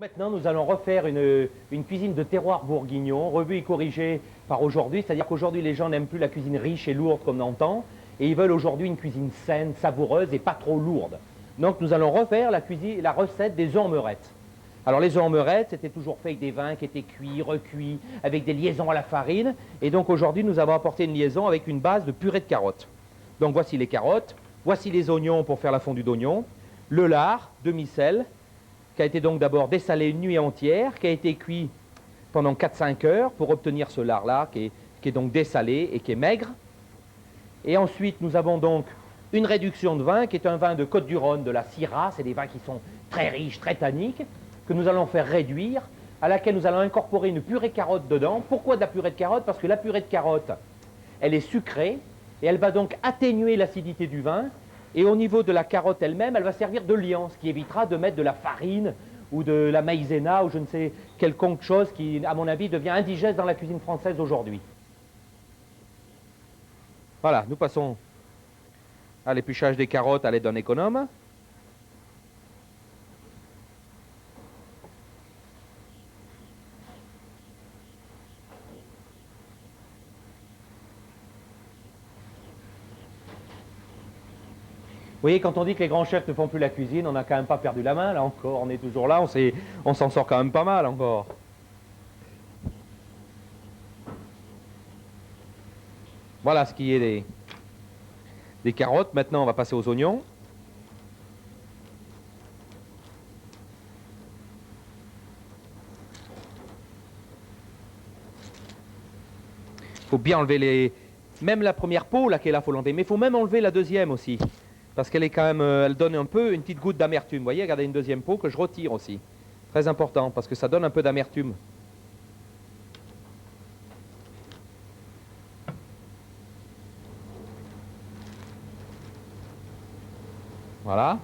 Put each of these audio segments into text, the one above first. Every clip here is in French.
Maintenant, nous allons refaire une cuisine de terroir bourguignon, revue et corrigée par aujourd'hui. C'est-à-dire qu'aujourd'hui, les gens n'aiment plus la cuisine riche et lourde comme on entend, et ils veulent aujourd'hui une cuisine saine, savoureuse et pas trop lourde. Donc, nous allons refaire la recette des œufs en meurette. Alors, les œufs en meurette, c'était toujours fait avec des vins qui étaient cuits, recuits, avec des liaisons à la farine. Et donc, aujourd'hui, nous avons apporté une liaison avec une base de purée de carottes. Donc, voici les carottes, voici les oignons pour faire la fondue d'oignons, le lard, demi-sel, qui a été donc d'abord dessalé une nuit entière, qui a été cuit pendant 4-5 heures pour obtenir ce lard-là, qui est donc dessalé et qui est maigre. Et ensuite, nous avons donc une réduction de vin, qui est un vin de Côte-du-Rhône, de la Syrah. C'est des vins qui sont très riches, très tanniques, que nous allons faire réduire, à laquelle nous allons incorporer une purée de carottes dedans. Pourquoi de la purée de carottes? Parce que la purée de carottes, elle est sucrée, et elle va donc atténuer l'acidité du vin. Et au niveau de la carotte elle-même, elle va servir de liant, ce qui évitera de mettre de la farine ou de la maïzena ou je ne sais quelconque chose qui, à mon avis, devient indigeste dans la cuisine française aujourd'hui. Voilà, nous passons à l'épluchage des carottes à l'aide d'un économe. Vous voyez, quand on dit que les grands chefs ne font plus la cuisine, on n'a quand même pas perdu la main, là encore, on est toujours là, on s'en sort quand même pas mal encore. Voilà ce qui est des carottes. Maintenant, on va passer aux oignons. Il faut bien enlever même la première peau, là, qui est là, il faut l'enlever, mais il faut même enlever la deuxième aussi. Parce qu'elle est quand même, elle donne un peu une petite goutte d'amertume. Vous voyez, regardez une deuxième peau que je retire aussi. Très important, parce que ça donne un peu d'amertume. Voilà.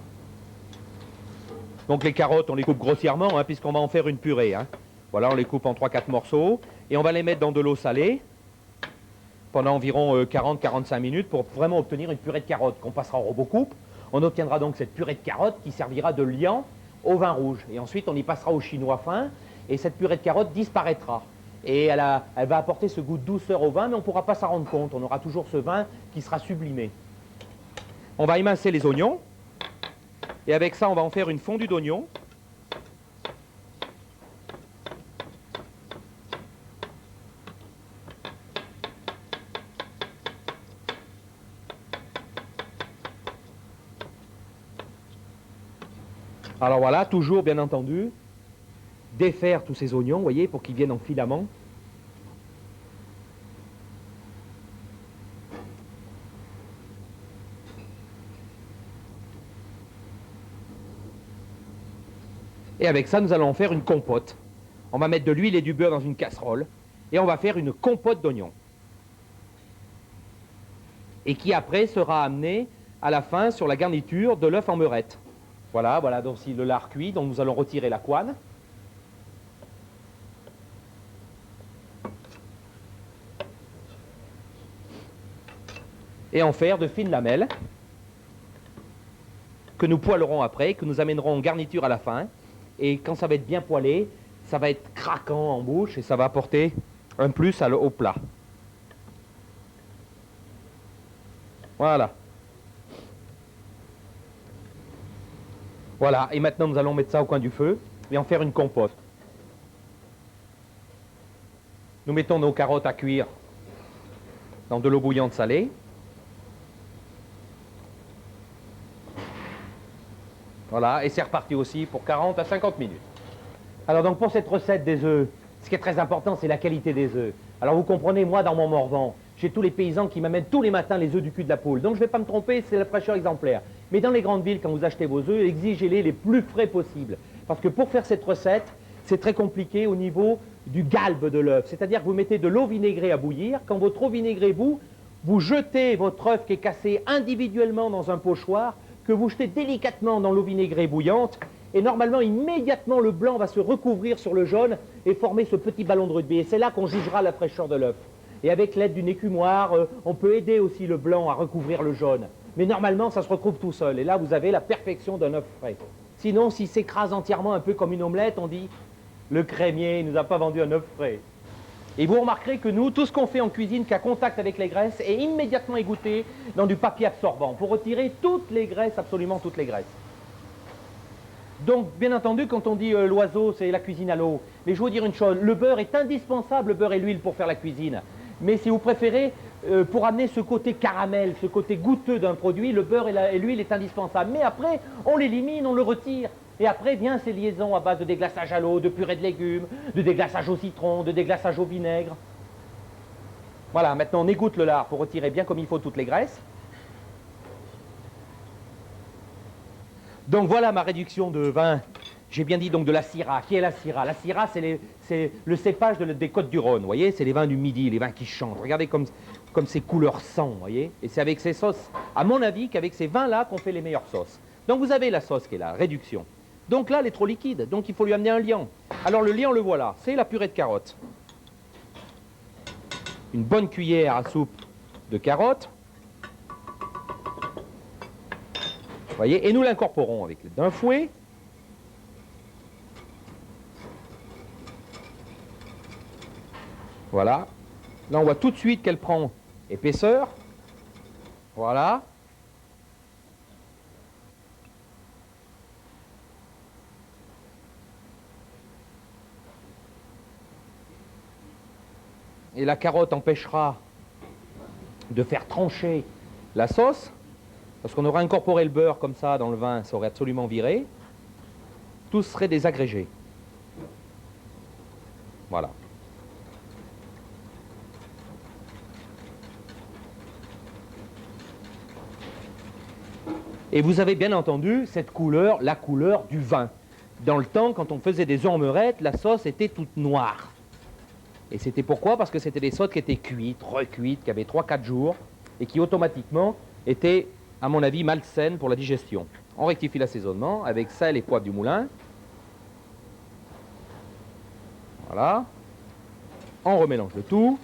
Donc les carottes, on les coupe grossièrement, hein, puisqu'on va en faire une purée. Hein. Voilà, on les coupe en 3-4 morceaux. Et on va les mettre dans de l'eau salée pendant environ 40-45 minutes pour vraiment obtenir une purée de carottes qu'on passera au robot-coupe. On obtiendra donc cette purée de carottes qui servira de liant au vin rouge. Et ensuite, on y passera au chinois fin et cette purée de carottes disparaîtra. Et elle va apporter ce goût de douceur au vin, mais on ne pourra pas s'en rendre compte. On aura toujours ce vin qui sera sublimé. On va émincer les oignons. Et avec ça, on va en faire une fondue d'oignons. Alors voilà, toujours bien entendu, défaire tous ces oignons, vous voyez, pour qu'ils viennent en filaments. Et avec ça, nous allons en faire une compote. On va mettre de l'huile et du beurre dans une casserole et on va faire une compote d'oignons. Et qui après sera amenée à la fin sur la garniture de l'œuf en meurette. Voilà, voilà donc si le lard cuit, donc nous allons retirer la couenne. Et en faire de fines lamelles que nous poêlerons après, que nous amènerons en garniture à la fin. Et quand ça va être bien poêlé, ça va être craquant en bouche et ça va apporter un plus au plat. Voilà. Voilà, et maintenant nous allons mettre ça au coin du feu et en faire une compote. Nous mettons nos carottes à cuire dans de l'eau bouillante salée. Voilà, et c'est reparti aussi pour 40 à 50 minutes. Alors donc pour cette recette des œufs, ce qui est très important, c'est la qualité des œufs. Alors vous comprenez, moi dans mon Morvan, j'ai tous les paysans qui m'amènent tous les matins les œufs du cul de la poule. Donc je ne vais pas me tromper, c'est la fraîcheur exemplaire. Mais dans les grandes villes, quand vous achetez vos œufs, exigez-les les plus frais possibles. Parce que pour faire cette recette, c'est très compliqué au niveau du galbe de l'œuf. C'est-à-dire que vous mettez de l'eau vinaigrée à bouillir. Quand votre eau vinaigrée bout, vous jetez votre œuf qui est cassé individuellement dans un pochoir, que vous jetez délicatement dans l'eau vinaigrée bouillante. Et normalement, immédiatement, le blanc va se recouvrir sur le jaune et former ce petit ballon de rugby. Et c'est là qu'on jugera la fraîcheur de l'œuf. Et avec l'aide d'une écumoire, on peut aider aussi le blanc à recouvrir le jaune. Mais normalement, ça se recouvre tout seul. Et là, vous avez la perfection d'un œuf frais. Sinon, s'il s'écrase entièrement un peu comme une omelette, on dit le crémier ne nous a pas vendu un œuf frais. Et vous remarquerez que nous, tout ce qu'on fait en cuisine qui a contact avec les graisses est immédiatement égoutté dans du papier absorbant pour retirer toutes les graisses, absolument toutes les graisses. Donc, bien entendu, quand on dit l'oiseau, c'est la cuisine à l'eau. Mais je vais vous dire une chose, le beurre est indispensable, le beurre et l'huile pour faire la cuisine. Mais si vous préférez, pour amener ce côté caramel, ce côté goûteux d'un produit, le beurre et l'huile est indispensable. Mais après, on l'élimine, on le retire. Et après, vient ces liaisons à base de déglaçage à l'eau, de purée de légumes, de déglaçage au citron, de déglaçage au vinaigre. Voilà, maintenant on égoutte le lard pour retirer bien comme il faut toutes les graisses. Donc voilà ma réduction de vin. J'ai bien dit donc de la Syrah. Qui est la Syrah? La Syrah, c'est le cépage des Côtes-du-Rhône, vous voyez? C'est les vins du Midi, les vins qui chantent. Regardez comme ces couleurs sang, vous voyez? Et c'est avec ces sauces, à mon avis, qu'avec ces vins-là qu'on fait les meilleures sauces. Donc vous avez la sauce qui est la réduction. Donc là, elle est trop liquide, donc il faut lui amener un liant. Alors le liant, le voilà, c'est la purée de carottes. Une bonne cuillère à soupe de carottes. Vous voyez? Et nous l'incorporons avec d'un fouet. Voilà. Là, on voit tout de suite qu'elle prend épaisseur. Voilà. Et la carotte empêchera de faire trancher la sauce, parce qu'on aurait incorporé le beurre comme ça dans le vin, ça aurait absolument viré. Tout serait désagrégé. Voilà. Et vous avez bien entendu cette couleur, la couleur du vin. Dans le temps, quand on faisait des ormerettes, la sauce était toute noire. Et c'était pourquoi? Parce que c'était des sauces qui étaient cuites, recuites, qui avaient 3-4 jours, et qui automatiquement étaient, à mon avis, malsaines pour la digestion. On rectifie l'assaisonnement avec sel et poivre du moulin. Voilà. On remélange le tout.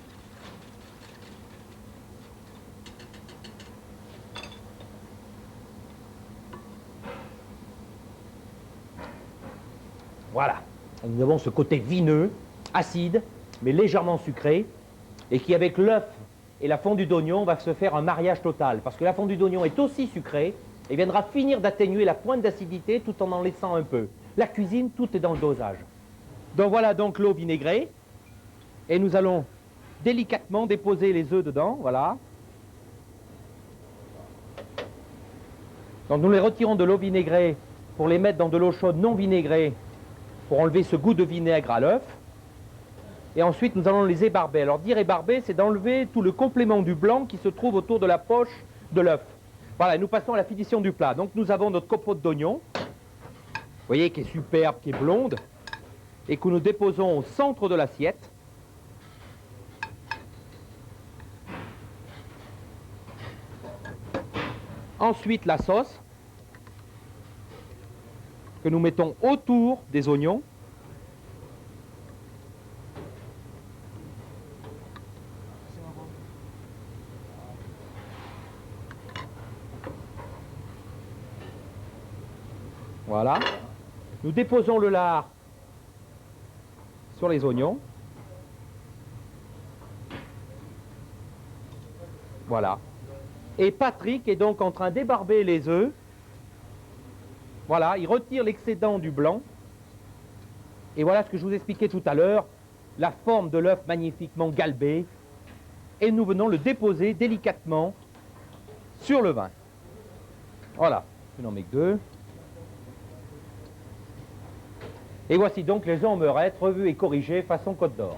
Voilà. Nous avons ce côté vineux, acide, mais légèrement sucré, et qui, avec l'œuf et la fondue d'oignon, va se faire un mariage total. Parce que la fondue d'oignon est aussi sucrée, et viendra finir d'atténuer la pointe d'acidité tout en laissant un peu. La cuisine, tout est dans le dosage. Donc voilà donc l'eau vinaigrée, et nous allons délicatement déposer les œufs dedans, voilà. Donc nous les retirons de l'eau vinaigrée pour les mettre dans de l'eau chaude non vinaigrée, pour enlever ce goût de vinaigre à l'œuf. Et ensuite, nous allons les ébarber. Alors, dire ébarber, c'est d'enlever tout le complément du blanc qui se trouve autour de la poche de l'œuf. Voilà, et nous passons à la finition du plat. Donc, nous avons notre copeaux d'oignon, vous voyez, qui est superbe, qui est blonde, et que nous déposons au centre de l'assiette. Ensuite, la sauce, que nous mettons autour des oignons. Voilà. Nous déposons le lard sur les oignons. Voilà. Et Patrick est donc en train d'ébarber les œufs. Voilà, il retire l'excédent du blanc. Et voilà ce que je vous expliquais tout à l'heure, la forme de l'œuf magnifiquement galbé. Et nous venons le déposer délicatement sur le vin. Voilà, je n'en mets que 2. Et voici donc les ormerettes revues et corrigées façon Côte d'Or.